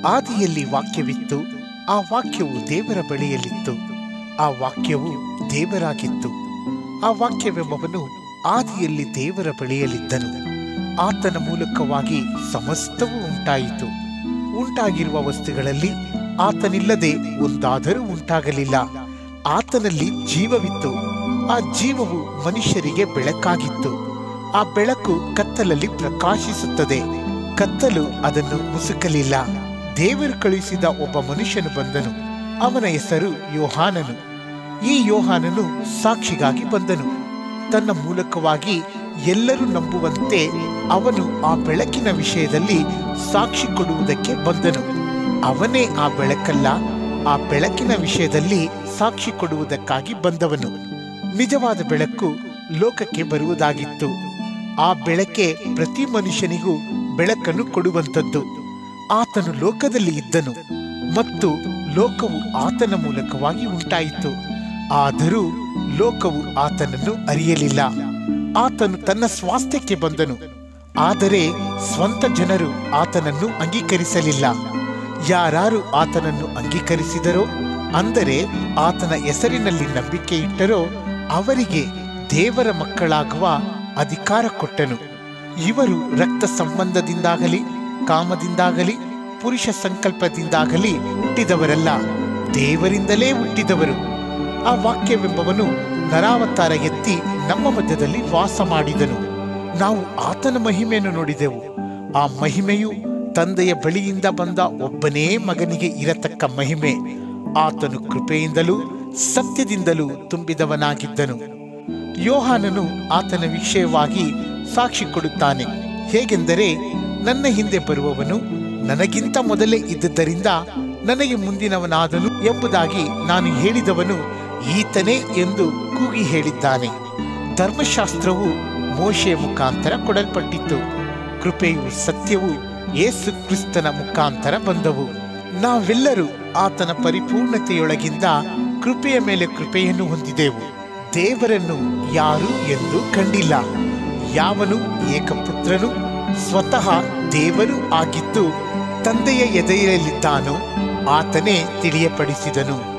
ಆದಿಯಲ್ಲಿ ವಾಕ್ಯವಿತ್ತು, ಆ ವಾಕ್ಯವು ದೇವರ ಬಳಿಯಲ್ಲಿತ್ತು, ಆ ವಾಕ್ಯವು ದೇವರಾಗಿತ್ತು. ಆ ವಾಕ್ಯವೆಂಬವನು ಆದಿಯಲ್ಲಿ ದೇವರ ಬಳಿಯಲ್ಲಿದ್ದನು. ಆತನ ಮೂಲಕವಾಗಿ ಸಮಸ್ತವೂ ಉಂಟಾಯಿತು. ಉಂಟಾಗಿರುವ ವಸ್ತುಗಳಲ್ಲಿ ಆತನಿಲ್ಲದೆ ಒಂದಾದರೂ ಉಂಟಾಗಲಿಲ್ಲ. ಆತನಲ್ಲಿ ಜೀವವಿತ್ತು, ಆ ಜೀವವು ಮನುಷ್ಯರಿಗೆ ಬೆಳಕಾಗಿತ್ತು. ಆ ಬೆಳಕು ಕತ್ತಲಲ್ಲಿ ಪ್ರಕಾಶಿಸುತ್ತದೆ, ಕತ್ತಲು ಅದನ್ನು ಮುಸುಕಲಿಲ್ಲ. ದೇವರು ಕಳುಹಿಸಿದ ಒಬ್ಬ ಮನುಷ್ಯನು ಬಂದನು, ಅವನ ಹೆಸರು ಯೋಹಾನನು. ಈ ಯೋಹಾನನು ಸಾಕ್ಷಿಗಾಗಿ ಬಂದನು. ತನ್ನ ಮೂಲಕವಾಗಿ ಎಲ್ಲರೂ ನಂಬುವಂತೆ ಅವನು ಆ ಬೆಳಕಿನ ವಿಷಯದಲ್ಲಿ ಸಾಕ್ಷಿ ಕೊಡುವುದಕ್ಕೆ ಬಂದನು. ಅವನೇ ಆ ಬೆಳಕಲ್ಲ, ಆ ಬೆಳಕಿನ ವಿಷಯದಲ್ಲಿ ಸಾಕ್ಷಿ ಕೊಡುವುದಕ್ಕಾಗಿ ಬಂದವನು. ನಿಜವಾದ ಬೆಳಕು ಲೋಕಕ್ಕೆ ಬರುವುದಾಗಿತ್ತು. ಆ ಬೆಳಕೆ ಪ್ರತಿ ಮನುಷ್ಯನಿಗೂ ಬೆಳಕನ್ನು ಕೊಡುವಂಥದ್ದು. ಆತನು ಲೋಕದಲ್ಲಿ ಇದ್ದನು ಮತ್ತು ಲೋಕವು ಆತನ ಮೂಲಕವಾಗಿ ಉಂಟಾಯಿತು. ಆದರೂ ಲೋಕವು ಆತನನ್ನು ಅರಿಯಲಿಲ್ಲ. ಆತನು ತನ್ನ ಸ್ವಾಸ್ಥ್ಯಕ್ಕೆ ಬಂದನು, ಆದರೆ ಸ್ವಂತ ಜನರು ಆತನನ್ನು ಅಂಗೀಕರಿಸಲಿಲ್ಲ. ಯಾರು ಆತನನ್ನು ಅಂಗೀಕರಿಸಿದರೋ, ಅಂದರೆ ಆತನ ಹೆಸರಿನಲ್ಲಿ ನಂಬಿಕೆ ಇಟ್ಟರೋ, ಅವರಿಗೆ ದೇವರ ಮಕ್ಕಳಾಗುವ ಅಧಿಕಾರ ಕೊಟ್ಟನು. ಇವರು ರಕ್ತ ಸಂಬಂಧದಿಂದಾಗಲಿ, ಕಾಮದಿಂದಾಗಲಿ, ಪುರುಷ ಸಂಕಲ್ಪದಿಂದಾಗಲಿ ಹುಟ್ಟಿದವರಲ್ಲ, ದೇವರಿಂದಲೇ ಹುಟ್ಟಿದವರು. ಆ ವಾಕ್ಯವೆಂಬವನು ನರಾವತಾರ ಎತ್ತಿ ನಮ್ಮ ಮಧ್ಯದಲ್ಲಿ ವಾಸ ಮಾಡಿದನು. ನಾವು ಆತನ ಮಹಿಮೆಯನ್ನು ನೋಡಿದೆವು. ಆ ಮಹಿಮೆಯು ತಂದೆಯ ಬಳಿಯಿಂದ ಬಂದ ಒಬ್ಬನೇ ಮಗನಿಗೆ ಇರತಕ್ಕ ಮಹಿಮೆ. ಆತನು ಕೃಪೆಯಿಂದಲೂ ಸತ್ಯದಿಂದಲೂ ತುಂಬಿದವನಾಗಿದ್ದನು. ಯೋಹಾನನು ಆತನ ವಿಷಯವಾಗಿ ಸಾಕ್ಷಿ ಕೊಡುತ್ತಾನೆ. ಹೇಗೆಂದರೆ, ನನ್ನ ಹಿಂದೆ ಬರುವವನು ನನಗಿಂತ ಮೊದಲೇ ಇದ್ದುದರಿಂದ ನನಗೆ ಮುಂದಿನವನಾದನು ಎಂಬುದಾಗಿ ನಾನು ಹೇಳಿದವನು ಈತನೇ ಎಂದು ಕೂಗಿ ಹೇಳಿದ್ದಾನೆ. ಧರ್ಮಶಾಸ್ತ್ರವು ಮೋಶೆಯ ಮುಖಾಂತರ ಕೊಡಲ್ಪಟ್ಟಿತ್ತು. ಕೃಪೆಯು ಸತ್ಯವು ಯೇಸು ಕ್ರಿಸ್ತನ ಮುಖಾಂತರ ಬಂದವು. ನಾವೆಲ್ಲರೂ ಆತನ ಪರಿಪೂರ್ಣತೆಯೊಳಗಿಂದ ಕೃಪೆಯ ಮೇಲೆ ಕೃಪೆಯನ್ನು ಹೊಂದಿದೆವು. ದೇವರನ್ನು ಯಾರು ಎಂದು ಕಂಡಿಲ್ಲ. ಯಾವನು ಏಕಪುತ್ರನು ಸ್ವತಃ ದೇವರು ಆಗಿದ್ದು ತಂದೆಯ ಎದೆಯಲ್ಲಿದ್ದಾನೋ ಆತನೇ ತಿಳಿಯಪಡಿಸಿದನು.